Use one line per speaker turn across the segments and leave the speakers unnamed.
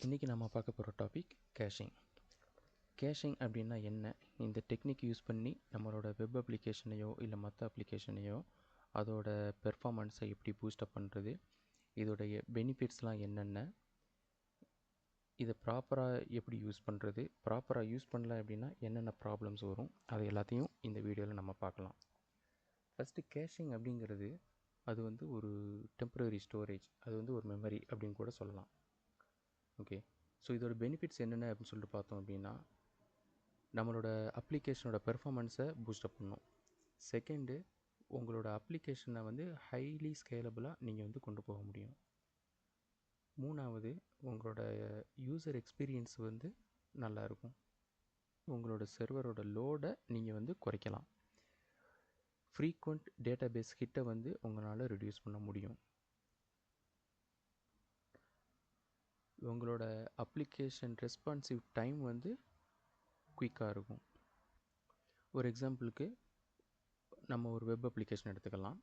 இன்றைக்கி நம்ம பார்க்க போகிற டாபிக் கேஷிங். கேஷிங் அப்படின்னா என்ன, இந்த டெக்னிக் யூஸ் பண்ணி நம்மளோட வெப் அப்ளிகேஷனையோ இல்லை மற்ற அப்ளிகேஷனையோ அதோட பெர்ஃபார்மன்ஸை எப்படி பூஸ்டப் பண்ணுறது, இதோடைய பெனிஃபிட்ஸ்லாம் என்னென்ன, இதை ப்ராப்பராக எப்படி யூஸ் பண்ணுறது, ப்ராப்பராக யூஸ் பண்ணல அப்படின்னா என்னென்ன ப்ராப்ளம்ஸ் வரும், அது எல்லாத்தையும் இந்த வீடியோவில் நம்ம பார்க்கலாம். ஃபஸ்ட்டு கேஷிங் அப்படிங்கிறது அது வந்து ஒரு டெம்பரரி ஸ்டோரேஜ், அது வந்து ஒரு மெமரி அப்படின்னு கூட சொல்லலாம். ஓகே, ஸோ இதோட பெனிஃபிட்ஸ் என்னென்ன அப்படின்னு சொல்லிட்டு பார்த்தோம் அப்படின்னா, நம்மளோட அப்ளிகேஷனோட பெர்ஃபார்மன்ஸை பூஸ்டப் பண்ணும். செகண்டு, உங்களோட அப்ளிகேஷனை வந்து ஹைலி ஸ்கேலபிளாக நீங்கள் வந்து கொண்டு போக முடியும். மூணாவது, உங்களோட யூசர் எக்ஸ்பீரியன்ஸ் வந்து நல்லாயிருக்கும். உங்களோட சர்வரோட லோடை நீங்கள் வந்து குறைக்கலாம். ஃப்ரீக்வெண்ட் டேட்டாபேஸ் ஹிட்டை வந்து உங்களால் ரெடியூஸ் பண்ண முடியும். உங்களோட அப்ளிகேஷன் ரெஸ்பான்சிவ் டைம் வந்து குயிக்காக இருக்கும். ஒரு எக்ஸாம்பிளுக்கு நம்ம ஒரு வெப் அப்ளிகேஷன் எடுத்துக்கலாம்.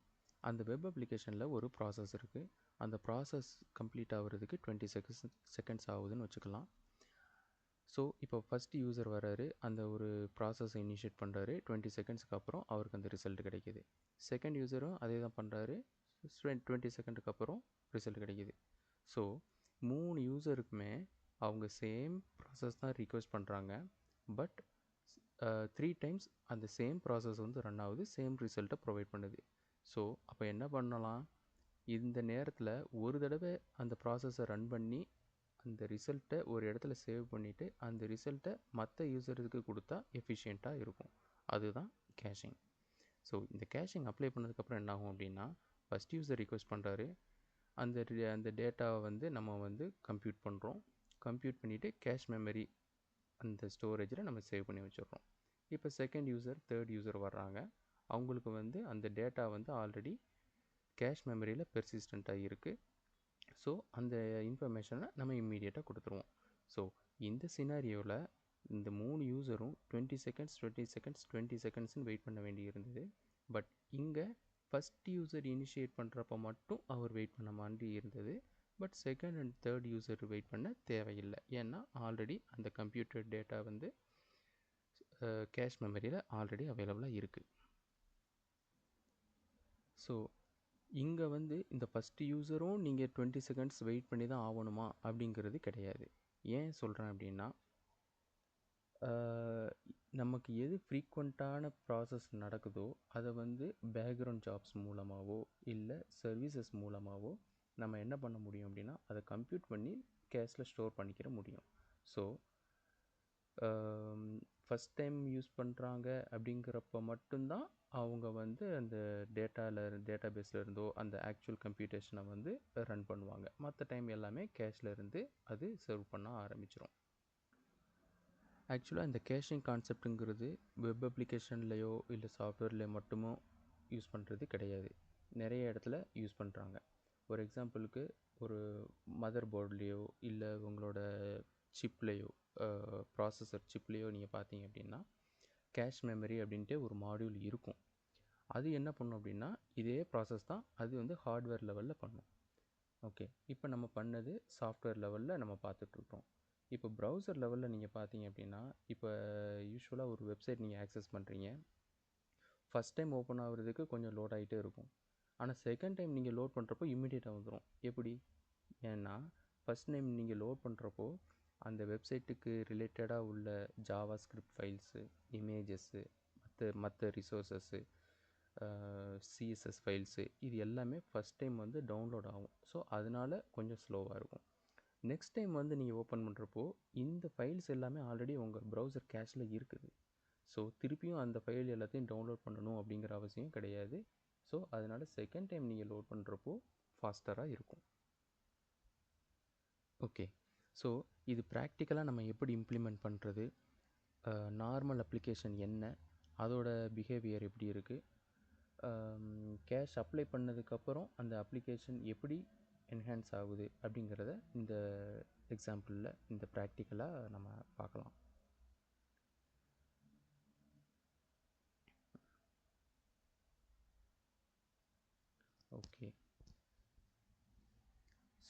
அந்த வெப் அப்ளிகேஷனில் ஒரு ப்ராசஸ் இருக்குது. அந்த ப்ராசஸ் கம்ப்ளீட் ஆகிறதுக்கு 20 செகண்ட்ஸ் ஆகுதுன்னு வச்சுக்கலாம். ஸோ இப்போ ஃபஸ்ட் யூசர் வராரு, அந்த ஒரு ப்ராசஸை இனிஷியேட் பண்ணுறாரு, 20 செகண்ட்ஸ்க்கு அப்புறம் அவருக்கு அந்த ரிசல்ட் கிடைக்கிது. செகண்ட் யூசரும் அதே தான் பண்ணுறாரு, 20 செகண்டுக்கு அப்புறம் ரிசல்ட் கிடைக்கிது. ஸோ 3 யூசருக்குமே அவங்க சேம் ப்ராசஸ் தான் ரிக்வெஸ்ட் பண்ணுறாங்க. பட் 3 டைம்ஸ் அந்த சேம் ப்ராசஸ் வந்து ரன் ஆகுது, சேம் ரிசல்ட்டை ப்ரொவைட் பண்ணுது. ஸோ அப்போ என்ன பண்ணலாம், இந்த நேரத்தில் ஒரு தடவை அந்த ப்ராசஸை ரன் பண்ணி அந்த ரிசல்ட்டை ஒரு இடத்துல சேவ் பண்ணிவிட்டு அந்த ரிசல்ட்டை மற்ற யூசருக்கு கொடுத்தா எஃபிஷியண்ட்டாக இருக்கும். அதுதான் கேஷிங். ஸோ இந்த கேஷிங் அப்ளை பண்ணதுக்கப்புறம் என்ன ஆகும் அப்படின்னா, ஃபஸ்ட் யூசர் ரிக்வெஸ்ட் பண்ணுறாரு, அந்த டேட்டாவை வந்து நம்ம வந்து கம்ப்யூட் பண்ணுறோம். கம்ப்யூட் பண்ணிவிட்டு கேஷ் மெமரி அந்த ஸ்டோரேஜில் நம்ம சேவ் பண்ணி வச்சிடுறோம். இப்போ செகண்ட் யூசர், தேர்ட் யூசர் வர்றாங்க, அவங்களுக்கு வந்து அந்த டேட்டா வந்து ஆல்ரெடி கேஷ் மெமரியில் பெர்சிஸ்டண்ட்டாக இருக்குது. ஸோ அந்த இன்ஃபர்மேஷனை நம்ம இம்மீடியட்டாக கொடுத்துருவோம். ஸோ இந்த சினாரியோவில் இந்த 3 யூசரும் 20 செகண்ட்ஸ் 20 செகண்ட்ஸ் 20 செகண்ட்ஸ்னு வெயிட் பண்ண வேண்டி இருந்தது. பட் இங்கே ஃபஸ்ட் யூசர் இனிஷியேட் பண்ணுறப்ப மட்டும் அவர் வெயிட் பண்ண மாதிரி இருந்தது. But second and third user wait பண்ண தேவையில்லை. ஏன்னா ஆல்ரெடி அந்த கம்ப்யூட்டர் டேட்டா வந்து கேஷ் மெமரியில் ஆல்ரெடி அவைலபிளாக இருக்குது. ஸோ இங்கே வந்து இந்த ஃபஸ்ட்டு யூசரும் நீங்கள் 20 செகண்ட்ஸ் வெயிட் பண்ணி தான் ஆகணுமா அப்படிங்கிறது கிடையாது. ஏன் சொல்கிறேன் அப்படின்னா, நமக்கு எது ஃப்ரீக்வெண்ட்டான ப்ராசஸ் நடக்குதோ அதை வந்து பேக்ரவுண்ட் ஜாப்ஸ் மூலமாகவோ இல்லை சர்வீசஸ் மூலமாகவோ நம்ம என்ன பண்ண முடியும் அப்படின்னா, அதை கம்ப்யூட் பண்ணி கேஷில் ஸ்டோர் பண்ணிக்கிற முடியும். ஸோ ஃபஸ்ட் டைம் யூஸ் பண்ணுறாங்க அப்படிங்கிறப்ப மட்டும்தான் அவங்க வந்து அந்த டேட்டாபேஸில் இருந்தோ அந்த ஆக்சுவல் கம்ப்யூட்டேஷனை வந்து ரன் பண்ணுவாங்க. மற்ற டைம் எல்லாமே கேஷில் இருந்து அது சர்வ் பண்ண ஆரம்பிச்சிடும். ஆக்சுவலாக இந்த கேஷிங் கான்செப்ட்டுங்கிறது வெப் அப்ளிகேஷன்லேயோ இல்லை சாஃப்ட்வேர்லேயோ மட்டுமோ யூஸ் பண்ணுறது கிடையாது, நிறைய இடத்துல யூஸ் பண்ணுறாங்க. ஒரு எக்ஸாம்பிளுக்கு ஒரு மதர் போர்ட்லேயோ இல்லை உங்களோட சிப்லேயோ ப்ராசஸர் சிப்லேயோ நீங்கள் பார்த்தீங்க அப்படின்னா கேஷ் மெமரி அப்படின்ட்டு ஒரு மாடியூல் இருக்கும். அது என்ன பண்ணும் அப்படின்னா, இதே ப்ராசஸ் தான் அது வந்து ஹார்ட்வேர் லெவலில் பண்ணும். ஓகே, இப்போ நம்ம பண்ணது சாஃப்ட்வேர் லெவலில் நம்ம பார்த்துட்ருக்கோம். இப்போ ப்ரௌசர் லெவலில் நீங்கள் பார்த்தீங்க அப்படின்னா, இப்போ யூஸ்வலாக ஒரு வெப்சைட் நீங்கள் ஆக்சஸ் பண்ணுறீங்க, ஃபஸ்ட் டைம் ஓப்பன் ஆகுறதுக்கு கொஞ்சம் லோட் ஆகிட்டே இருக்கும். ஆனால் செகண்ட் டைம் நீங்கள் லோட் பண்ணுறப்போ இம்மிடியேட்டாக வந்துடும். எப்படி? ஏன்னா ஃபஸ்ட் டைம் நீங்கள் லோட் பண்ணுறப்போ அந்த வெப்சைட்டுக்கு ரிலேட்டடாக உள்ள ஜாவா ஸ்கிரிப்ட் ஃபைல்ஸு, இமேஜஸ்ஸு, மற்ற ரிசோர்ஸஸ்ஸு, சிஎஸ்எஸ் ஃபைல்ஸு, இது எல்லாமே ஃபஸ்ட் டைம் வந்து டவுன்லோட் ஆகும். ஸோ அதனால் கொஞ்சம் ஸ்லோவாக இருக்கும். நெக்ஸ்ட் டைம் வந்து நீங்கள் ஓப்பன் பண்ணுறப்போ இந்த ஃபைல்ஸ் எல்லாமே ஆல்ரெடி உங்கள் ப்ரௌசர் கேஷில் இருக்குது. ஸோ திருப்பியும் அந்த ஃபைல் எல்லாத்தையும் டவுன்லோட் பண்ணணும் அப்படிங்கிற அவசியம் கிடையாது. ஸோ அதனால் செகண்ட் டைம் நீங்கள் லோட் பண்ணுறப்போ ஃபாஸ்டராக இருக்கும். ஓகே, ஸோ இது ப்ராக்டிக்கலாக நம்ம எப்படி இம்ப்ளிமெண்ட் பண்ணுறது, நார்மல் அப்ளிகேஷன் என்ன, அதோட பிஹேவியர் எப்படி இருக்குது, கேஷ் அப்ளை பண்ணதுக்கப்புறம் அந்த அப்ளிகேஷன் எப்படி என்ஹான்ஸ் ஆகுது அப்படிங்கிறத இந்த எக்ஸாம்பிளில் இந்த ப்ராக்டிக்கலாக நம்ம பார்க்கலாம். ஓகே,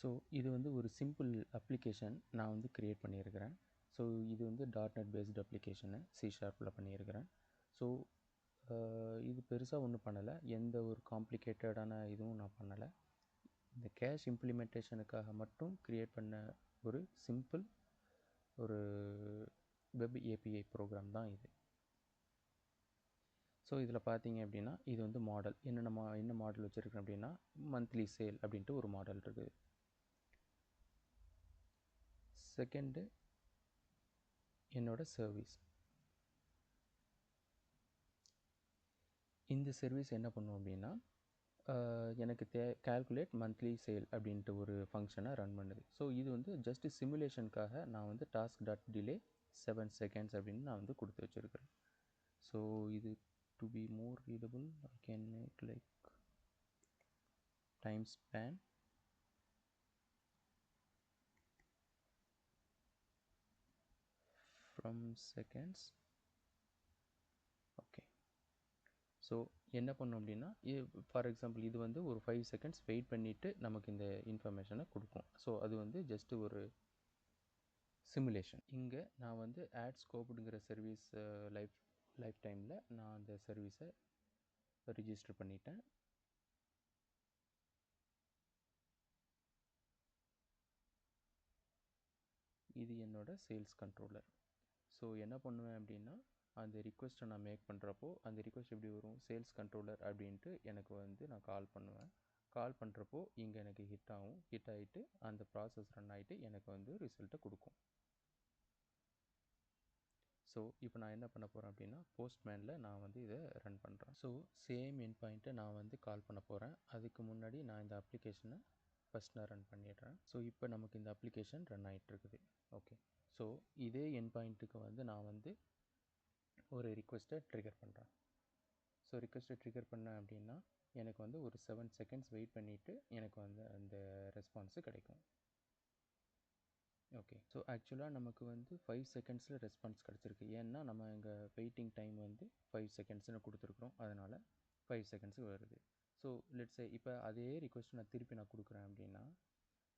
ஸோ இது வந்து ஒரு சிம்பிள் அப்ளிகேஷன் நான் வந்து க்ரியேட் பண்ணியிருக்கிறேன். ஸோ இது வந்து .NET பேஸ்டு அப்ளிகேஷனு C# பண்ணியிருக்கிறேன். ஸோ இது பெருசாக ஒன்றும் பண்ணலை, எந்த ஒரு காம்ப்ளிகேட்டடான இதுவும் நான் பண்ணலை. இந்த கேஷ் இம்ப்ளிமெண்டேஷனுக்காக மட்டும் க்ரியேட் பண்ண ஒரு சிம்பிள் ஒரு வெப் ஏபிஐ ப்ரோக்ராம் தான் இது. ஸோ இதில் பார்த்தீங்க அப்படின்னா இது வந்து மாடல் என்ன மாடல் வச்சுருக்கேன் அப்படின்னா மந்த்லி சேல் அப்படின்ட்டு ஒரு மாடல் இருக்குது. செகண்டு என்னோட சர்வீஸ். இந்த சர்வீஸ் என்ன பண்ணும் அப்படின்னா எனக்கு கால்குலேட் மந்த்லி சேல் அப்படின்ட்டு ஒரு ஃபங்க்ஷனை ரன் பண்ணுது. ஸோ இது வந்து ஜஸ்ட் சிமுலேஷனுக்காக நான் வந்து task.delay 7 seconds அப்படின்னு நான் வந்து கொடுத்து வச்சுருக்கிறேன். ஸோ இது to be more readable I can make like time span from seconds. Okay, so என்ன பண்ணோம் அப்படின்னா ஃபார் எக்ஸாம்பிள் இது வந்து ஒரு 5 seconds வெயிட் பண்ணிவிட்டு நமக்கு இந்த இன்ஃபர்மேஷனை கொடுக்கும். ஸோ அது வந்து ஜஸ்ட்டு ஒரு சிமுலேஷன். இங்கே நான் வந்து ஆட் ஸ்கோப்புங்கிற சர்வீஸ் லைஃப் டைமில் நான் அந்த சர்வீஸை ரிஜிஸ்டர் பண்ணிட்டேன். இது என்னோட சேல்ஸ் கண்ட்ரோலர். ஸோ என்ன பண்ணுவேன் அப்படின்னா அந்த ரிக்வெஸ்ட்டை நான் மேக் பண்ணுறப்போ அந்த ரிக்வெஸ்ட் எப்படி வரும், சேல்ஸ் கண்ட்ரோலர் அப்படின்ட்டு எனக்கு வந்து நான் கால் பண்ணுவேன். கால் பண்ணுறப்போ இங்கே எனக்கு ஹிட் ஆகிட்டு அந்த ப்ராசஸ் ரன் ஆகிட்டு எனக்கு வந்து ரிசல்ட்டை கொடுக்கும். ஸோ இப்போ நான் என்ன பண்ண போகிறேன் அப்படின்னா போஸ்ட்மேனில் நான் வந்து இதை ரன் பண்ணுறேன். ஸோ சேம் எண்ட் பாயிண்ட்டை நான் வந்து கால் பண்ண போகிறேன். அதுக்கு முன்னாடி நான் இந்த அப்ளிகேஷனை ஃபஸ்ட் நான் ரன் பண்ணிடுறேன். ஸோ இப்போ நமக்கு இந்த அப்ளிகேஷன் ரன் ஆகிட்டுருக்குது. ஓகே, ஸோ இதே எண்ட் பாயிண்ட்டுக்கு வந்து நான் வந்து ஒரு ரிக்வெஸ்ட்டை ட்ரிகர் பண்ணுறேன். ஸோ ரிக்வெஸ்ட்டை ட்ரிகர் பண்ணேன் அப்படின்னா எனக்கு வந்து ஒரு 7 seconds வெயிட் பண்ணிவிட்டு எனக்கு வந்து அந்த ரெஸ்பான்ஸு கிடைக்கும். ஓகே, ஸோ ஆக்சுவலாக நமக்கு வந்து 5 secondsல ரெஸ்பான்ஸ் கிடச்சிருக்கு. ஏன்னா நம்ம இங்கே வெயிட்டிங் டைம் வந்து 5 secondsனு கொடுத்துருக்குறோம், அதனால் 5 seconds வருது. ஸோ லெட்ஸே இப்போ அதே ரிக்வெஸ்ட் நான் திருப்பி கொடுக்குறேன் அப்படின்னா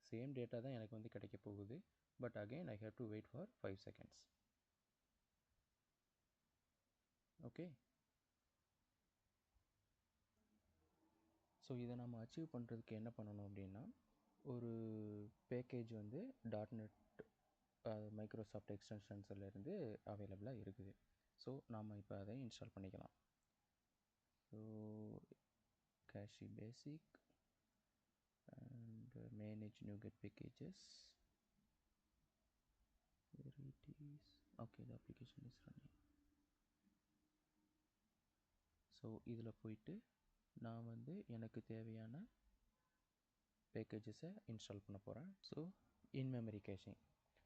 சேம் டேட்டா தான் எனக்கு வந்து கிடைக்க போகுது. But again I have to wait for 5 seconds. Okay, so இதை நம்ம அச்சீவ் பண்ணுறதுக்கு என்ன பண்ணணும் அப்படின்னா ஒரு பேக்கேஜ் வந்து .NET மைக்ரோசாஃப்ட் எக்ஸ்டென்ஷன்ஸ்லேருந்து அவைலபிளாக இருக்குது. ஸோ நாம் இப்போ அதை இன்ஸ்டால் பண்ணிக்கலாம். ஸோ கேஷி basic and manage NuGet packages. Where it is? Okay, the application is running. So இதில் போயிட்டு நான் வந்து எனக்கு தேவையான பேக்கேஜஸை இன்ஸ்டால் பண்ண போகிறேன். So in memory cashing.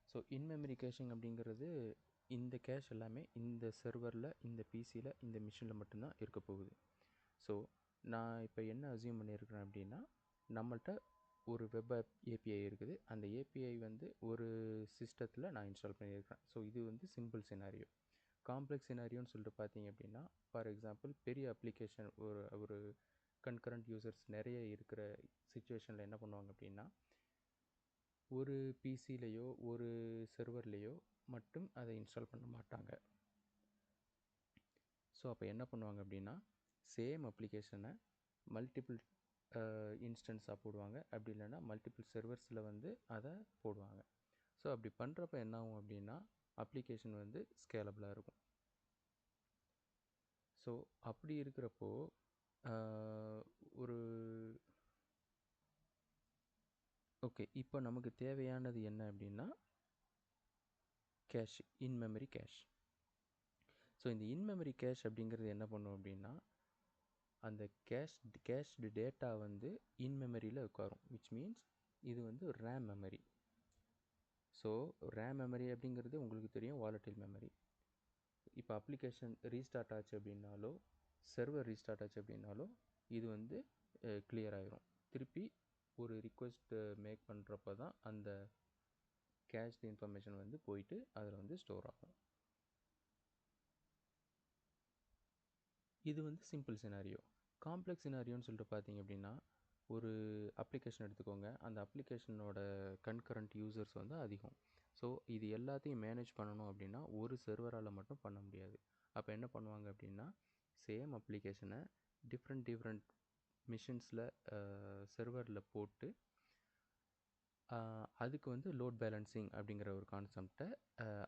So in memory cashing அப்படிங்கிறது இந்த கேஷ் எல்லாமே இந்த சர்வரில் இந்த பிசியில் இந்த மிஷினில் மட்டும்தான் இருக்க போகுது. ஸோ நான் இப்போ என்ன அசியூம் பண்ணியிருக்கிறேன் அப்படின்னா நம்மள்கிட்ட ஒரு வெப் ஏபிஐ இருக்குது. அந்த ஏபிஐ வந்து ஒரு சிஸ்டத்தில் நான் இன்ஸ்டால் பண்ணியிருக்கிறேன். ஸோ இது வந்து சிம்பிள் சினாரியோ. காம்ப்ளெக்ஸ் சினாரியோன்னு சொல்லிட்டு பார்த்தீங்க அப்படின்னா ஃபார் எக்ஸாம்பிள் பெரிய அப்ளிகேஷன் ஒரு கன்கரண்ட் யூசர்ஸ் நிறைய இருக்கிற சிச்சுவேஷனில் என்ன பண்ணுவாங்க அப்படின்னா ஒரு பிசிலேயோ ஒரு சர்வர்லேயோ மட்டும் அதை இன்ஸ்டால் பண்ண மாட்டாங்க. ஸோ அப்போ என்ன பண்ணுவாங்க அப்படின்னா சேம் அப்ளிகேஷனை மல்டிபிள் இன்ஸ்டன்ஸாக போடுவாங்க, அப்படி இல்லைன்னா மல்டிபிள் சர்வர்ஸில் வந்து அதை போடுவாங்க. ஸோ அப்படி பண்ணுறப்ப என்ன ஆகும் அப்படின்னா அப்ளிகேஷன் வந்து ஸ்கேலபிளாக இருக்கும். ஸோ அப்படி இருக்கிறப்போ ஒரு ஓகே, இப்போ நமக்கு தேவையானது என்ன அப்படின்னா கேஷ், இன்மெமரி கேஷ். ஸோ இந்த இன்மெமரி கேஷ் அப்படிங்கிறது என்ன பண்ணும் அப்படின்னா அந்த கேஷ்டு டேட்டா வந்து இன்மெமரியில் உட்காரும், விச் மீன்ஸ் இது வந்து RAM memory. So RAM memory அப்படிங்கிறது உங்களுக்கு தெரியும், வாலட்டில் மெமரி. இப்போ அப்ளிகேஷன் ரீஸ்டார்ட் ஆச்சு அப்படின்னாலோ சர்வர் ரீஸ்டார்ட் ஆச்சு அப்படின்னாலோ இது வந்து கிளியர் ஆகிரும். திருப்பி ஒரு ரிக்வெஸ்ட் மேக் பண்ணுறப்ப தான் அந்த கேஷ்டு இன்ஃபர்மேஷன் வந்து போயிட்டு அதில் வந்து ஸ்டோர் ஆகும். இது வந்து சிம்பிள் சினாரியோ. காம்ப்ளெக்ஸ் சினாரியோன்னு சொல்லிட்டு பார்த்தீங்க அப்படின்னா ஒரு அப்ளிகேஷன் எடுத்துக்கோங்க, அந்த அப்ளிகேஷனோட கன்கரண்ட் யூசர்ஸ் வந்து அதிகம். ஸோ இது எல்லாத்தையும் மேனேஜ் பண்ணணும் அப்படின்னா ஒரு சர்வரால் மட்டும் பண்ண முடியாது. அப்போ என்ன பண்ணுவாங்க அப்படின்னா, சேம் அப்ளிகேஷனை டிஃப்ரெண்ட் மிஷின்ஸில் சர்வரில் போட்டு அதுக்கு வந்து லோட் பேலன்சிங் அப்படிங்கிற ஒரு கான்செப்டை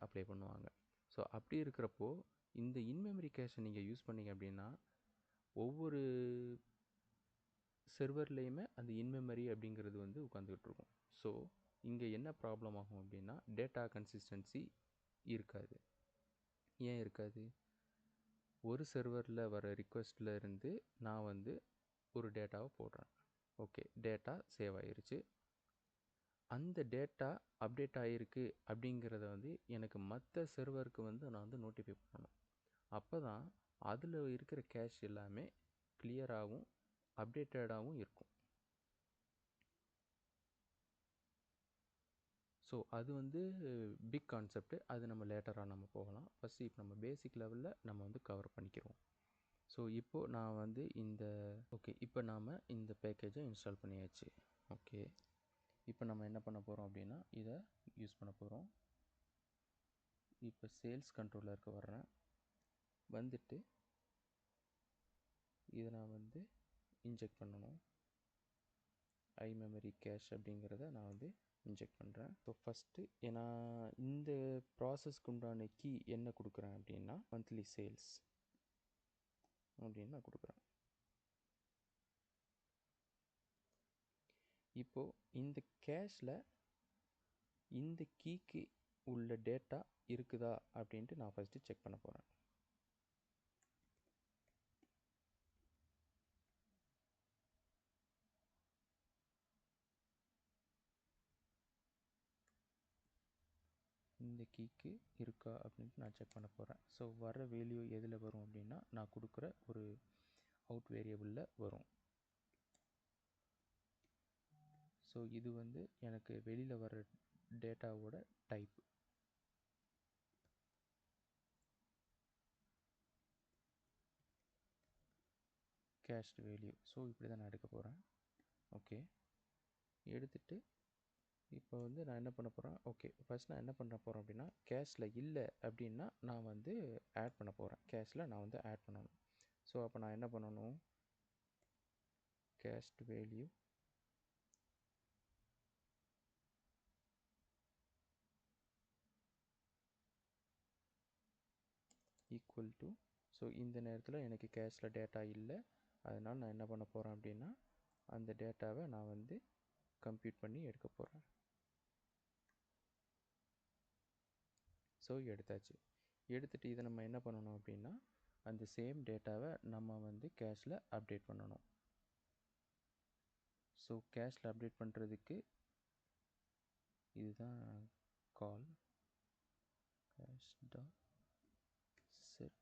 அப்ளை பண்ணுவாங்க. ஸோ அப்படி இருக்கிறப்போ இந்த இன்மெமரி கேஷை நீங்கள் யூஸ் பண்ணீங்க அப்படின்னா ஒவ்வொரு சர்வர்லேயுமே அந்த இன்மெமரி அப்படிங்கிறது வந்து உட்காந்துக்கிட்டு இருக்கும். ஸோ இங்கே என்ன ப்ராப்ளம் ஆகும் அப்படின்னா டேட்டா கன்சிஸ்டன்சி இருக்காது. ஏன் இருக்காது? ஒரு சர்வரில் வர ரிக்வெஸ்ட்டில் இருந்து நான் வந்து ஒரு டேட்டாவை போடுறேன். ஓகே, டேட்டா சேவ் ஆயிருச்சு. அந்த டேட்டா அப்டேட் ஆகிருக்கு அப்படிங்கிறத வந்து எனக்கு மற்ற சர்வருக்கு வந்து நான் வந்து நோட்டிஃபை பண்ணணும். அப்போ தான் அதில் இருக்கிற கேஷ் எல்லாமே கிளியராகவும் அப்டேட்டடாகவும் இருக்கும். ஸோ அது வந்து பிக் கான்செப்ட். அது நம்ம லேட்டராக நம்ம போகலாம். ஃபஸ்ட்டு இப்போ நம்ம பேசிக் லெவலில் நம்ம வந்து கவர் பண்ணிக்கிறோம். ஸோ இப்போது நான் வந்து இப்போ நாம் இந்த பேக்கேஜை இன்ஸ்டால் பண்ணியாச்சு. ஓகே, இப்போ நம்ம என்ன பண்ண போகிறோம் அப்படின்னா இதை யூஸ் பண்ண போகிறோம். இப்போ சேல்ஸ் கண்ட்ரோலருக்கு வர்றேன். வந்துட்டு இதை நான் வந்து இன்ஜெக்ட் பண்ணணும். iMemory கேஷ் அப்படிங்கிறத நான் வந்து இன்ஜெக்ட் பண்ணுறேன். ஸோ ஃபஸ்ட்டு நான் இந்த ப்ராசஸ்க்கு உண்டான கீ என்ன கொடுக்குறேன் அப்படின்னா மந்த்லி சேல்ஸ் அப்படின்னு நான் கொடுக்குறேன். இப்போது இந்த கேஷில் இந்த கீக்கு உள்ள டேட்டா இருக்குதா அப்படின்ட்டு நான் ஃபஸ்ட்டு செக் பண்ண போகிறேன். இந்த கீக்கு இருக்கா அப்படின்ட்டு நான் செக் பண்ண போகிறேன். ஸோ வர வேல்யூ எதில் வரும் அப்படின்னா நான் கொடுக்குற ஒரு அவுட் வேரியபிளில் வரும். ஸோ இது வந்து எனக்கு வெளியில் வர டேட்டாவோட டைப். கேஷ்ட் வேல்யூ. ஸோ இப்படி தான் நான் எடுக்க போகிறேன். ஓகே, எடுத்துகிட்டு இப்போ வந்து நான் என்ன பண்ண போகிறேன், ஓகே ஃபஸ்ட் நான் என்ன பண்ண போகிறேன் அப்படின்னா கேஷில் இல்லை அப்படின்னா நான் வந்து ஆட் பண்ண போகிறேன். கேஷில் நான் வந்து ஆட் பண்ணணும். ஸோ அப்போ நான் என்ன பண்ணணும், கேஷ்ட் வேல்யூ ஈக்குவல் டு, ஸோ இந்த நேரத்தில் எனக்கு கேஷில் டேட்டா இல்லை. அதனால் நான் என்ன பண்ண போகிறேன் அப்படின்னா அந்த டேட்டாவை நான் வந்து கம்ப்யூட் பண்ணி எடுக்க போகிறேன். ஸோ எடுத்தாச்சு. எடுத்துகிட்டு இதை நம்ம என்ன பண்ணணும் அப்படின்னா அந்த சேம் டேட்டாவை நம்ம வந்து கேஷில் அப்டேட் பண்ணணும். ஸோ கேஷில் அப்டேட் பண்ணுறதுக்கு இதுதான் கால் cash dot set.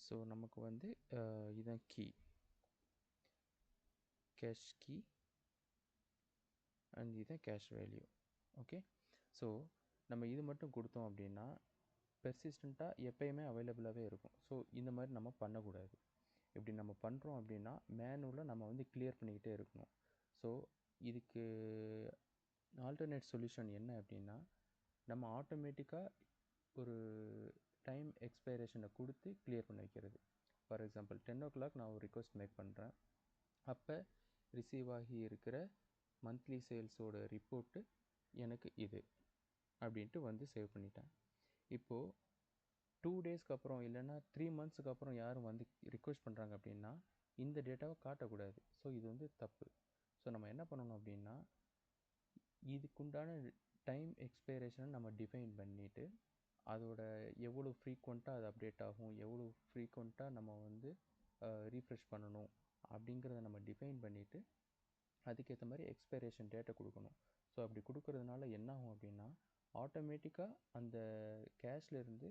ஸோ நமக்கு வந்து இதுதான் கீ, கேஷ் கீ அண்ட் இதுதான் கேஷ் வேல்யூ. ஓகே, ஸோ நம்ம இது மட்டும் கொடுத்தோம் அப்படின்னா பெர்சிஸ்டண்ட்டாக எப்பயுமே அவைலபிளாகவே இருக்கும். ஸோ இந்த மாதிரி நம்ம பண்ணக்கூடாது. இப்படி நம்ம பண்ணுறோம் அப்படின்னா மேனுவலாக நம்ம வந்து கிளியர் பண்ணிக்கிட்டே இருக்கணும். ஸோ இதுக்கு ஆல்டர்னேட் சொல்யூஷன் என்ன அப்படின்னா நம்ம ஆட்டோமேட்டிக்காக ஒரு டைம் எக்ஸ்பைரேஷனை கொடுத்து கிளியர் பண்ண வைக்கிறது. ஃபார் எக்ஸாம்பிள் 10 o'clock நான் ஒரு ரிக்வெஸ்ட் மேக் பண்ணுறேன். அப்போ ரிசீவ் ஆகி இருக்கிற மந்த்லி சேல்ஸோட ரிப்போர்ட்டு எனக்கு இது அப்படின்ட்டு வந்து சேவ் பண்ணிட்டேன். இப்போது 2 டேஸ்க்கு அப்புறம் இல்லைன்னா 3 monthsக்கு அப்புறம் யாரும் வந்து ரிக்வெஸ்ட் பண்ணுறாங்க அப்படின்னா இந்த டேட்டாவை காட்டக்கூடாது. ஸோ இது வந்து தப்பு. ஸோ நம்ம என்ன பண்ணணும் அப்படின்னா இதுக்குண்டான டைம் எக்ஸ்பைரேஷனை நம்ம டிஃபைன் பண்ணிவிட்டு அதோட எவ்வளோ ஃப்ரீக்வெண்ட்டாக அது அப்டேட் ஆகும், எவ்வளோ ஃப்ரீக்வெண்ட்டாக நம்ம வந்து ரீஃப்ரெஷ் பண்ணணும் அப்படிங்கிறத நம்ம டிஃபைன் பண்ணிவிட்டு அதுக்கேற்ற மாதிரி எக்ஸ்பைரேஷன் டேட்டை கொடுக்கணும். ஸோ அப்படி கொடுக்கறதுனால என்ன ஆகும் அப்படின்னா ஆட்டோமேட்டிக்காக அந்த கேஷ்லேருந்து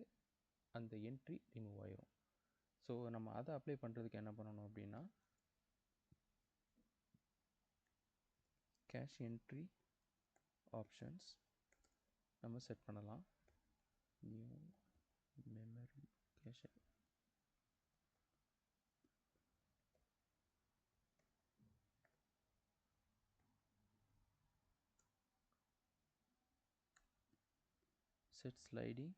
அந்த என்ட்ரி ரிமூவ் ஆயிரும். ஸோ நம்ம அதை அப்ளை பண்ணுறதுக்கு என்ன பண்ணணும் அப்படின்னா கேஷ் என்ட்ரி ஆப்ஷன்ஸ் நம்ம செட் பண்ணலாம். New memory cash set sliding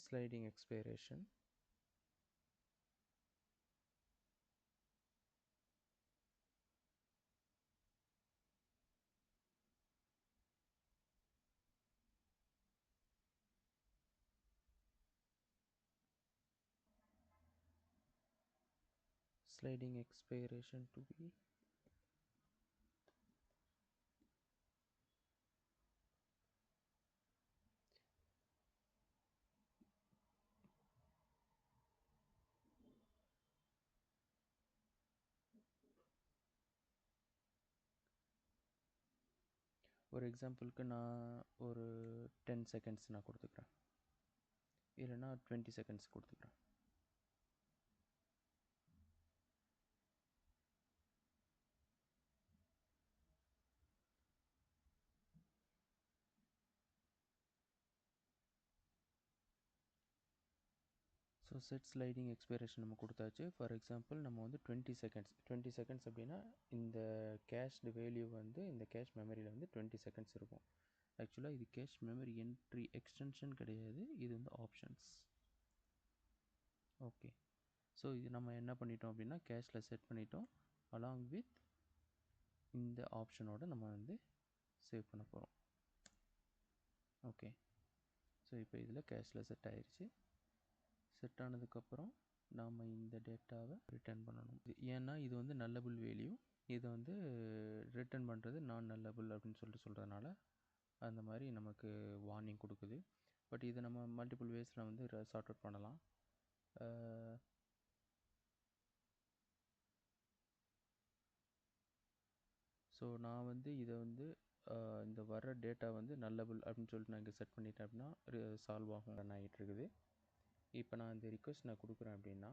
sliding expiration sliding expiration to be ஒரு எக்ஸாம்பிளுக்கு நான் ஒரு 10 செகண்ட்ஸ் நான் கொடுத்துக்கிறேன், இல்லைனா 20 செகண்ட்ஸ் கொடுத்துக்கிறேன். ஸோ செட் ஸ்லைடிங் எக்ஸ்பைரேஷன் நம்ம கொடுத்தாச்சு. ஃபார் எக்ஸாம்பிள் நம்ம வந்து 20 செகண்ட்ஸ் அப்படின்னா இந்த கேஷ்டு வேல்யூ வந்து இந்த கேஷ் மெமரியில் வந்து 20 செகண்ட்ஸ் இருக்கும். ஆக்சுவலாக இது கேஷ் மெமரி என்ட்ரி எக்ஸ்டென்ஷன் கிடையாது, இது வந்து ஆப்ஷன்ஸ். ஓகே, ஸோ இது நம்ம என்ன பண்ணிட்டோம் அப்படின்னா கேஷில் செட் பண்ணிட்டோம், அலாங் வித் இந்த ஆப்ஷனோட நம்ம வந்து சேவ் பண்ண போகிறோம். ஓகே, ஸோ இப்போ இதில் கேஷில் செட் ஆயிடுச்சு. செட் ஆனதுக்கப்புறம் நாம் இந்த டேட்டாவை ரிட்டர்ன் பண்ணணும். ஏன்னா இது வந்து நல்லபிள் வேல்யூ, இதை வந்து ரிட்டர்ன் பண்ணுறது நான் நல்லபிள் அப்படின்னு சொல்கிறதுனால அந்த மாதிரி நமக்கு வார்னிங் கொடுக்குது. பட் இதை நம்ம மல்டிபிள் வேஸில் வந்து சார்ட் அவுட் பண்ணலாம். ஸோ நான் வந்து இதை வந்து இந்த வர்ற டேட்டா வந்து நல்லபிள் அப்படின்னு சொல்லிட்டு நான் இங்கே செட் பண்ணிட்டேன் அப்படின்னா சால்வ் ஆகும், ரன் ஆகிட்டு இருக்குது. இப்போ நான் இந்த ரிக்வெஸ்ட் நான் கொடுக்குறேன் அப்படின்னா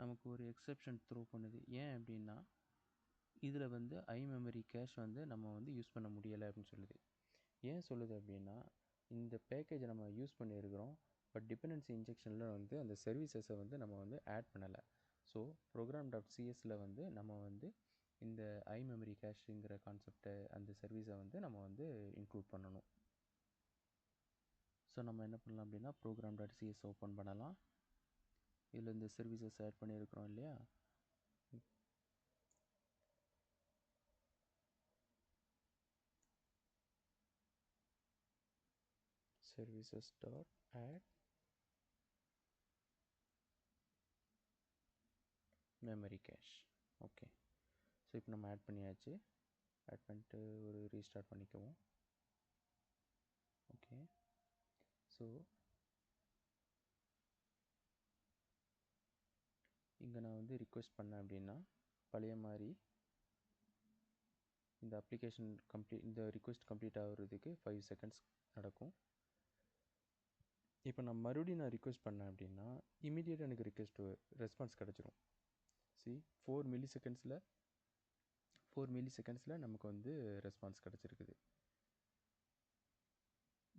நமக்கு ஒரு எக்ஸெப்ஷன் த்ரோ பண்ணுது. ஏன் அப்படின்னா இதில் வந்து மெமரி கேஷ் வந்து நம்ம வந்து யூஸ் பண்ண முடியலை அப்படின்னு சொல்லுது. ஏன் சொல்லுது அப்படின்னா இந்த பேக்கேஜை நம்ம யூஸ் பண்ணியிருக்கிறோம், பட் டிபெண்டன்சி இன்ஜெக்ஷனில் வந்து அந்த சர்வீசஸை வந்து நம்ம வந்து ஆட் பண்ணலை. ஸோ program.csல வந்து நம்ம வந்து இந்த மெமரி கேஷுங்கிற கான்செப்டை அந்த சர்வீஸை வந்து நம்ம வந்து இன்க்ளூட் பண்ணணும். ஸோ நம்ம என்ன பண்ணலாம் அப்படின்னா program.cs ஓப்பன் பண்ணலாம். இதில் இந்த சர்வீசஸ் ஆட் பண்ணியிருக்கிறோம் இல்லையா, services.add memory cache. Okay, so இப்போ நம்ம ஆட் பண்ணியாச்சு. ஆட் பண்ணிட்டு ஒரு ரீஸ்டார்ட் பண்ணிக்குவோம். ஓகே, ஸோ இங்கே நான் வந்து ரிக்வெஸ்ட் பண்ணேன் அப்படின்னா பழைய மாதிரி இந்த அப்ளிகேஷன் இந்த ரிக்வெஸ்ட் கம்ப்ளீட் ஆகிறதுக்கு 5 செகண்ட்ஸ் நடக்கும். இப்போ நான் மறுபடியும் ரிக்வெஸ்ட் பண்ணேன் அப்படின்னா இமீடியட்டாக எனக்கு ரெஸ்பான்ஸ் கிடச்சிரும். 4 மில்லி செகண்ட்ஸில் நமக்கு வந்து ரெஸ்பான்ஸ் கிடச்சிருக்குது.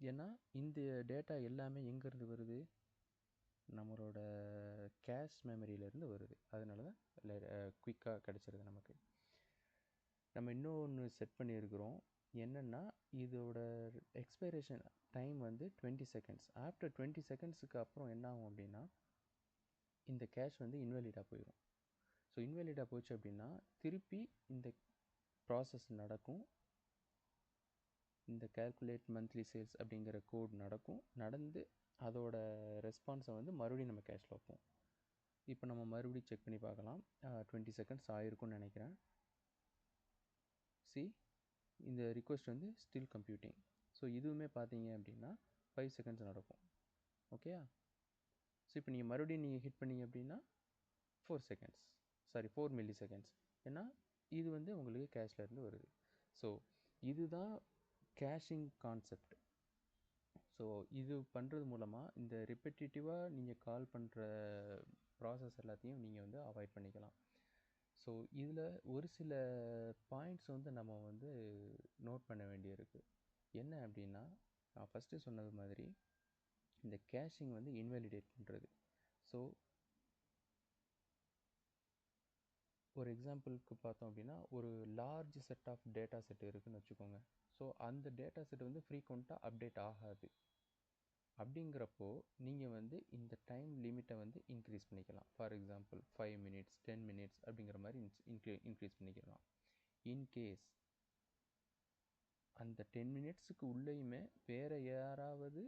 ஏன்னா இந்த டேட்டா எல்லாமே எங்கேருந்து வருது, நம்மளோட கேஷ் மெமரியிலேருந்து வருது. அதனால தான் குயிக்காக கிடச்சிருது நமக்கு. நம்ம இன்னொன்று செட் பண்ணியிருக்கிறோம், என்னென்னா இதோட எக்ஸ்பைரேஷன் டைம் வந்து 20 செகண்ட்ஸ். ஆஃப்டர் 20 செகண்ட்ஸுக்கு அப்புறம் என்ன ஆகும் அப்படின்னா இந்த கேஷ் வந்து இன்வேலிடாக போயிடும். ஸோ இன்வேலிடாக போச்சு அப்படின்னா திருப்பி இந்த ப்ராசஸ் நடக்கும், இந்த calculate monthly sales அப்படிங்கிற கோட் நடந்து அதோட ரெஸ்பான்ஸை வந்து மறுபடியும் நம்ம கேஷில் வைப்போம். இப்போ நம்ம மறுபடியும் செக் பண்ணி பார்க்கலாம். 20 செகண்ட்ஸ் ஆகிருக்குன்னு நினைக்கிறேன். இந்த ரிக்வெஸ்ட் வந்து ஸ்டில் கம்ப்யூட்டிங். ஸோ இதுவுமே பார்த்தீங்க அப்படின்னா 5 செகண்ட்ஸ் நடக்கும். ஓகேயா, ஸோ இப்போ நீங்கள் மறுபடியும் ஹிட் பண்ணீங்க அப்படின்னா 4 செகண்ட்ஸ். So 4 milli seconds. ஏன்னா இது வந்து உங்களுக்கு கேஷ்லேருந்து வருது. ஸோ இதுதான் கேஷிங் கான்செப்ட். ஸோ இது பண்ணுறது மூலமாக இந்த ரிப்பெட்டிட்டிவாக நீங்கள் கால் பண்ணுற ப்ராசஸ் எல்லாத்தையும் நீங்கள் வந்து அவாய்ட் பண்ணிக்கலாம். ஸோ இதில் ஒரு சில பாயிண்ட்ஸ் வந்து நம்ம வந்து நோட் பண்ண வேண்டியிருக்கு. என்ன அப்படின்னா, நான் ஃபஸ்ட்டு சொன்னது மாதிரி இந்த கேஷிங் வந்து இன்வேலிடேட் பண்ணுறது. ஸோ ஒரு எக்ஸாம்பிளுக்கு பார்த்தோம் அப்படின்னா, ஒரு large set of data set இருக்குதுன்னு வச்சுக்கோங்க. ஸோ அந்த டேட்டா செட் வந்து ஃப்ரீக்வெண்ட்டாக அப்டேட் ஆகாது. அப்படிங்கிறப்போ நீங்கள் வந்து இந்த டைம் லிமிட்டை வந்து இன்க்ரீஸ் பண்ணிக்கலாம். ஃபார் எக்ஸாம்பிள் 5 மினிட்ஸ் 10 மினிட்ஸ் அப்படிங்கிற மாதிரி இன்க்ரீஸ் பண்ணிக்கலாம். இன்கேஸ் அந்த 10 மினிட்ஸுக்கு உள்ளேயுமே வேறு யாராவது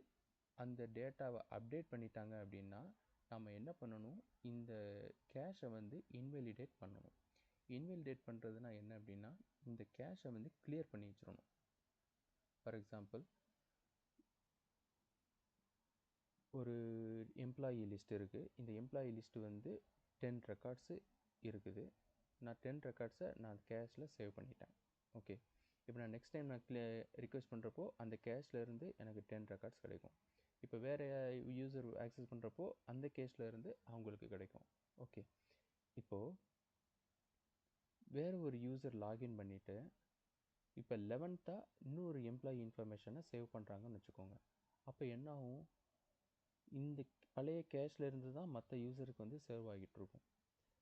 அந்த டேட்டாவை அப்டேட் பண்ணிட்டாங்க அப்படின்னா நம்ம என்ன பண்ணணும், இந்த கேஷை வந்து இன்வெலிடேட் பண்ணணும். இன்வெலிடேட் பண்ணுறதுனா என்ன அப்படின்னா, இந்த கேஷை வந்து கிளியர் பண்ணி வச்சிடணும். ஃபார் எக்ஸாம்பிள், ஒரு எம்ப்ளாயி லிஸ்ட் இருக்குது. இந்த எம்ப்ளாயி லிஸ்ட்டு வந்து 10 ரெக்கார்ட்ஸு இருக்குது. நான் 10 ரெக்கார்ட்ஸை நான் கேஷில் சேவ் பண்ணிட்டேன். ஓகே, இப்போ நான் நெக்ஸ்ட் டைம் நான் ரிக்வெஸ்ட் பண்ணுறப்போ அந்த கேஷ்லேருந்து எனக்கு 10 ரெக்கார்ட்ஸ் கிடைக்கும். இப்போ வேறு யூசர் ஆக்சஸ் பண்ணுறப்போ அந்த கேஷ்லேருந்து அவங்களுக்கு கிடைக்கும். ஓகே, இப்போது வேறு ஒரு யூசர் லாகின் பண்ணிவிட்டு இப்போ 11th இன்னொரு எம்ப்ளாயி இன்ஃபர்மேஷனை சேவ் பண்ணுறாங்கன்னு வச்சுக்கோங்க. அப்போ என்ன ஆகும், இந்த பழைய கேஷ்லேருந்து தான் மற்ற யூசருக்கு வந்து சேவ் ஆகிட்டுருக்கும்.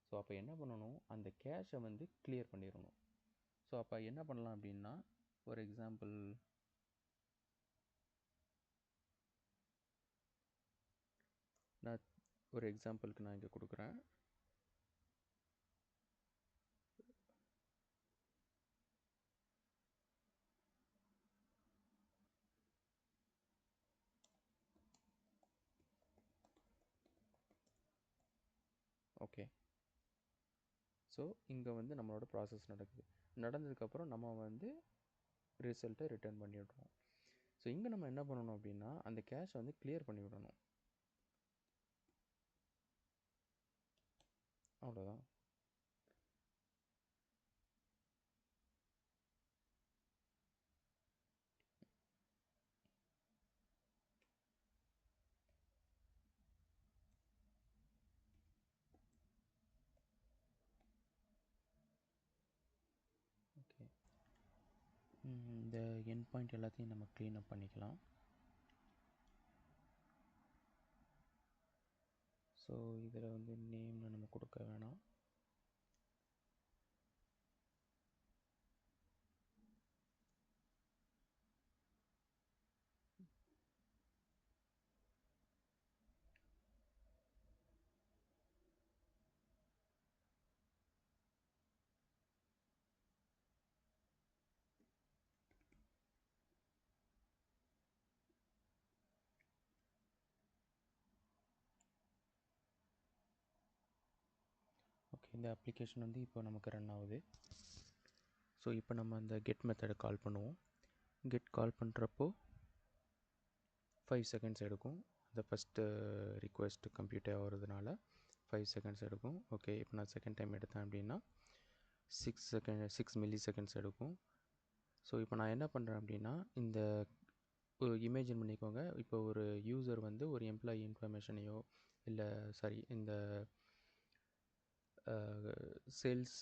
ஸோ அப்போ என்ன பண்ணணும், அந்த கேஷை வந்து கிளியர் பண்ணிடணும். ஸோ அப்போ என்ன பண்ணலாம் அப்படின்னா, ஒரு எக்ஸாம்பிள் நான் இங்கே கொடுக்குறேன். ஓகே, ஸோ இங்கே வந்து நம்மளோட ப்ராசஸ் நடந்ததுக்கப்புறம் நம்ம வந்து ரிசல்ட்டை ரிட்டர்ன் பண்ணிவிடுறோம். ஸோ இங்கே நம்ம என்ன பண்ணணும் அப்படின்னா, அந்த கேஷை வந்து கிளியர் பண்ணி விடணும். அவ்வளோதான். ஓகே, இந்த எண்ட் பாயிண்ட் எல்லாத்தையும் நம்ம க்ளீன் அப் பண்ணிக்கலாம். ஸோ இதில் வந்து நேம்னு நம்ம கொடுக்க வேணாம். ஓகே, இந்த அப்ளிகேஷன் வந்து இப்போ நமக்கு ரன் ஆகுது. ஸோ இப்போ நம்ம அந்த கெட் மெத்தடை கால் பண்ணுவோம். கெட் கால் பண்ணுறப்போ 5 செகண்ட்ஸ் எடுக்கும். அந்த ஃபஸ்ட்டு ரிக்வெஸ்ட் கம்ப்யூட் ஆகிறதுனால 5 செகண்ட்ஸ் எடுக்கும். ஓகே, இப்போ நான் செகண்ட் டைம் எடுத்தேன் அப்படின்னா 6 மில்லி செகண்ட்ஸ் எடுக்கும். ஸோ இப்போ நான் என்ன பண்ணுறேன் அப்படின்னா, இந்த இமேஜின் பண்ணிக்கோங்க, இப்போ ஒரு யூசர் வந்து ஒரு எம்ப்ளாயி இன்ஃபர்மேஷனையோ இல்லை இந்த சேல்ஸ்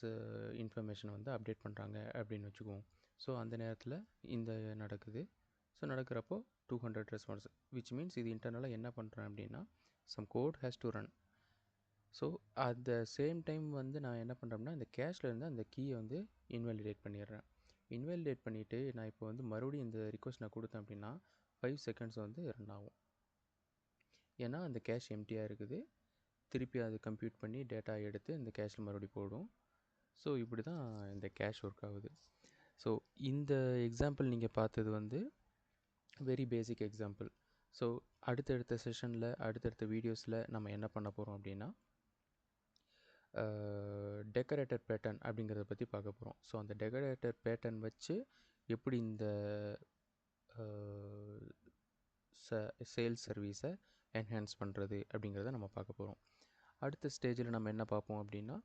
இன்ஃபர்மேஷனை வந்து அப்டேட் பண்ணுறாங்க அப்படின்னு வச்சுக்குவோம். ஸோ அந்த நேரத்தில் இந்த நடக்குது. ஸோ நடக்கிறப்போ 200 ரெஸ்பான்ஸ், விச் மீன்ஸ் இது இன்டர்னலாக என்ன பண்ணுறேன் அப்படின்னா, some code has to run. So at the same time வந்து நான் என்ன பண்ணுறேன்னா, இந்த கேஷில் இருந்து அந்த கீயை வந்து இன்வாலிடேட் பண்ணிடுறேன். இன்வாலிடேட் பண்ணிவிட்டு நான் இப்போ வந்து மறுபடியும் இந்த ரிக்வெஸ்ட் நான் கொடுத்தேன் அப்படின்னா 5 செகண்ட்ஸ் வந்து ரன் ஆகும். ஏன்னா அந்த கேஷ் எம்டியாக இருக்குது. திருப்பி அது கம்ப்யூட் பண்ணி டேட்டா எடுத்து இந்த கேஷில் மறுபடியும் போடும். ஸோ இப்படி தான் இந்த கேஷ் ஒர்க் ஆகுது. ஸோ இந்த எக்ஸாம்பிள் நீங்கள் பார்த்தது வந்து வெரி பேசிக் எக்ஸாம்பிள். ஸோ அடுத்தடுத்த செஷனில் அடுத்தடுத்த வீடியோஸில் நம்ம என்ன பண்ண போகிறோம் அப்படின்னா, டெக்கரேட்டர் பேட்டர்ன் அப்படிங்கிறத பற்றி பார்க்க போகிறோம். ஸோ அந்த டெக்கரேட்டர் பேட்டர்ன் வச்சு எப்படி இந்த சேல்ஸ் சர்வீஸை என்ஹான்ஸ் பண்ணுறது அப்படிங்கிறத நம்ம பார்க்க போகிறோம். அடுத்த ஸ்டேஜில் நம்ம என்ன பார்ப்போம் அப்படின்னா,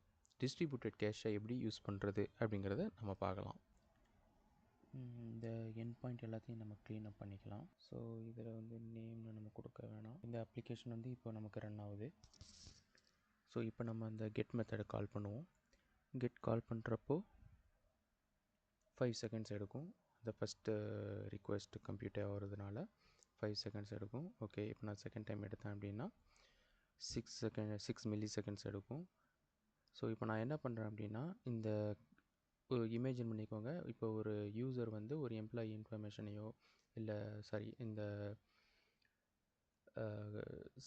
டிஸ்ட்ரிபியூட்டட் கேஷை எப்படி யூஸ் பண்ணுறது அப்படிங்கிறத நம்ம பார்க்கலாம். இந்த எண்ட் பாயிண்ட் எல்லாத்தையும் நம்ம க்ளீன் அப் பண்ணிக்கலாம். ஸோ இதில் வந்து நேம்னு நம்ம கொடுக்க வேணாம். இந்த அப்ளிகேஷன் வந்து இப்போ நமக்கு ரன் ஆகுது. ஸோ இப்போ நம்ம அந்த கெட் மெத்தடை கால் பண்ணுவோம். கெட் கால் பண்ணுறப்போ 5 செகண்ட்ஸ் எடுக்கும். அந்த ஃபஸ்ட்டு ரிக்வெஸ்ட் கம்ப்யூட் ஆகிறதுனால 5 செகண்ட்ஸ் எடுக்கும். ஓகே, இப்போ நான் செகண்ட் டைம் எடுத்தேன் அப்படின்னா 6 மில்லி செகண்ட்ஸ் எடுக்கும். ஸோ இப்போ நான் என்ன பண்ணுறேன் அப்படின்னா, இந்த இமேஜின் பண்ணிக்கோங்க, இப்போ ஒரு யூசர் வந்து ஒரு எம்ப்ளாயி இன்ஃபர்மேஷனையோ இல்லை இந்த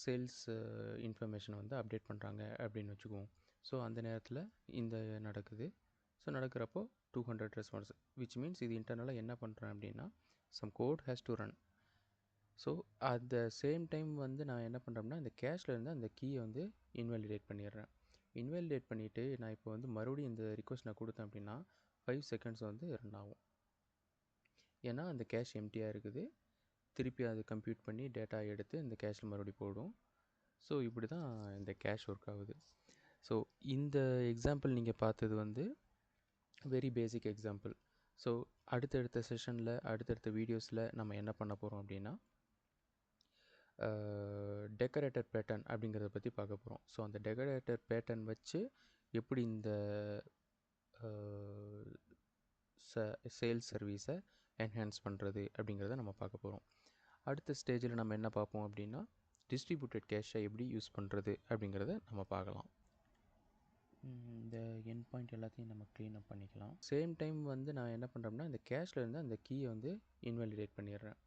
சேல்ஸ் இன்ஃபர்மேஷனை வந்து அப்டேட் பண்ணுறாங்க அப்படின்னு வச்சுக்குவோம். ஸோ அந்த நேரத்தில் இந்த நடக்குது. ஸோ நடக்கிறப்போ 200 ரெஸ்பான்ஸ், விச் மீன்ஸ் இது இன்டர்னலாக என்ன பண்ணுறேன் அப்படின்னா, some code has to run. So at the same time வந்து நான் என்ன பண்ணுறேன்னா, இந்த கேஷில் இருந்து அந்த கீயை வந்து இன்வாலிடேட் பண்ணிடுறேன். இன்வாலிடேட் பண்ணிவிட்டு நான் இப்போ வந்து மறுபடியும் இந்த ரிக்வெஸ்ட் நான் கொடுத்தேன் அப்படின்னா 5 செகண்ட்ஸ் வந்து ரன் ஆகும். ஏன்னா அந்த கேஷ் எம்டியாக இருக்குது. திருப்பி அது கம்ப்யூட் பண்ணி டேட்டா எடுத்து இந்த கேஷில் மறுபடியும் போடும். ஸோ இப்படி தான் இந்த கேஷ் ஒர்க் ஆகுது. ஸோ இந்த எக்ஸாம்பிள் நீங்கள் பார்த்தது வந்து வெரி பேசிக் எக்ஸாம்பிள். ஸோ அடுத்தடுத்த செஷனில் அடுத்தடுத்த வீடியோஸில் நம்ம என்ன பண்ண போகிறோம் அப்படின்னா, டெக்கரேட்டர் பேட்டர்ன் அப்படிங்கிறத பற்றி பார்க்க போகிறோம். ஸோ அந்த டெக்கரேட்டர் பேட்டர்ன் வச்சு எப்படி இந்த சேல்ஸ் சர்வீஸை என்ஹான்ஸ் பண்ணுறது அப்படிங்கிறத நம்ம பார்க்க போகிறோம். அடுத்த ஸ்டேஜில் நம்ம என்ன பார்ப்போம் அப்படின்னா, டிஸ்ட்ரிபியூட்டட் கேஷை எப்படி யூஸ் பண்ணுறது அப்படிங்கிறத நம்ம பார்க்கலாம். இந்த எண்ட் பாயிண்ட் எல்லாத்தையும் நம்ம க்ளீன் அப் பண்ணிக்கலாம். சேம் டைம் வந்து நான் என்ன பண்ணுறேன்னா, இந்த கேஷில் இருந்து அந்த கீயை வந்து இன்வாலிடேட் பண்ணிடுறேன்.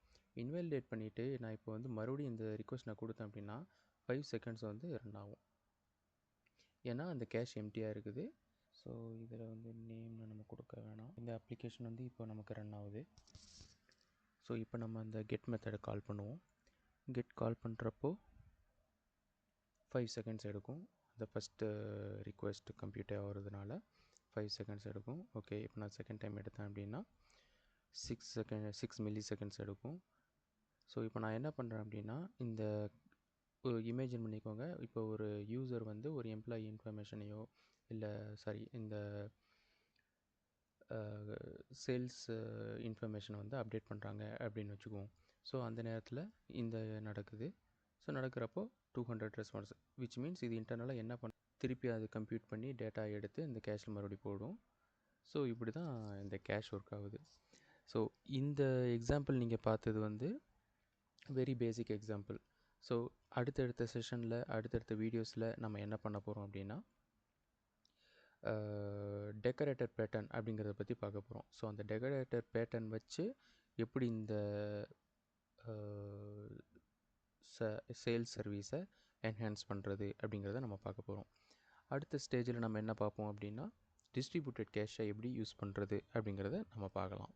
இன்வாலிடேட் பண்ணிவிட்டு நான் இப்போ வந்து மறுபடியும் இந்த ரிக்வெஸ்ட் நான் கொடுத்தேன் அப்படின்னா 5 செகண்ட்ஸ் வந்து ரன் ஆகும். ஏன்னா அந்த கேஷ் எம்டியாக இருக்குது. ஸோ இதில் வந்து நேம்னு நம்ம கொடுக்க வேணாம். இந்த அப்ளிகேஷன் வந்து இப்போ நமக்கு ரன் ஆகுது. ஸோ இப்போ நம்ம அந்த கெட் மெத்தடை கால் பண்ணுவோம். கெட் கால் பண்ணுறப்போ 5 செகண்ட்ஸ் எடுக்கும். அந்த ஃபஸ்ட்டு ரிக்வெஸ்ட் கம்ப்யூட் ஆகிறதுனால 5 செகண்ட்ஸ் எடுக்கும். ஓகே, இப்போ நான் செகண்ட் டைம் எடுத்தேன் அப்படின்னா 6 மில்லி செகண்ட்ஸ் எடுக்கும். ஸோ இப்போ நான் என்ன பண்ணுறேன் அப்படின்னா, இந்த இமேஜின் பண்ணிக்கோங்க, இப்போ ஒரு யூசர் வந்து ஒரு எம்ப்ளாயி இன்ஃபர்மேஷனையோ இல்லை இந்த சேல்ஸ் இன்ஃபர்மேஷனை வந்து அப்டேட் பண்ணுறாங்க அப்படின்னு வச்சுக்குவோம். ஸோ அந்த நேரத்தில் இந்த நடக்குது. ஸோ நடக்கிறப்போ 200 ரெஸ்பான்ஸ், விச் மீன்ஸ் இது இன்டர்னலாக என்ன திருப்பி அது கம்ப்யூட் பண்ணி டேட்டா எடுத்து இந்த கேஷில் மறுபடியும் போடும். ஸோ இப்படி தான் இந்த கேஷ் ஒர்க் ஆகுது. ஸோ இந்த எக்ஸாம்பிள் நீங்கள் பார்த்தது வந்து வெரி பேசிக் எக்ஸாம்பிள். ஸோ அடுத்தடுத்த செஷனில் அடுத்தடுத்த வீடியோஸில் நம்ம என்ன பண்ண போகிறோம் அப்படின்னா, டெக்கரேட்டர் பேட்டர்ன் அப்படிங்கிறத பற்றி பார்க்க போகிறோம். ஸோ அந்த டெக்கரேட்டர் பேட்டர்ன் வச்சு எப்படி இந்த சேல்ஸ் சர்வீஸை என்ஹான்ஸ் பண்ணுறது அப்படிங்கிறத நம்ம பார்க்க போகிறோம். அடுத்த ஸ்டேஜில் நம்ம என்ன பார்ப்போம் அப்படின்னா, டிஸ்ட்ரிபியூட்டட் கேஷை எப்படி யூஸ் பண்ணுறது அப்படிங்கிறத நம்ம பார்க்கலாம்.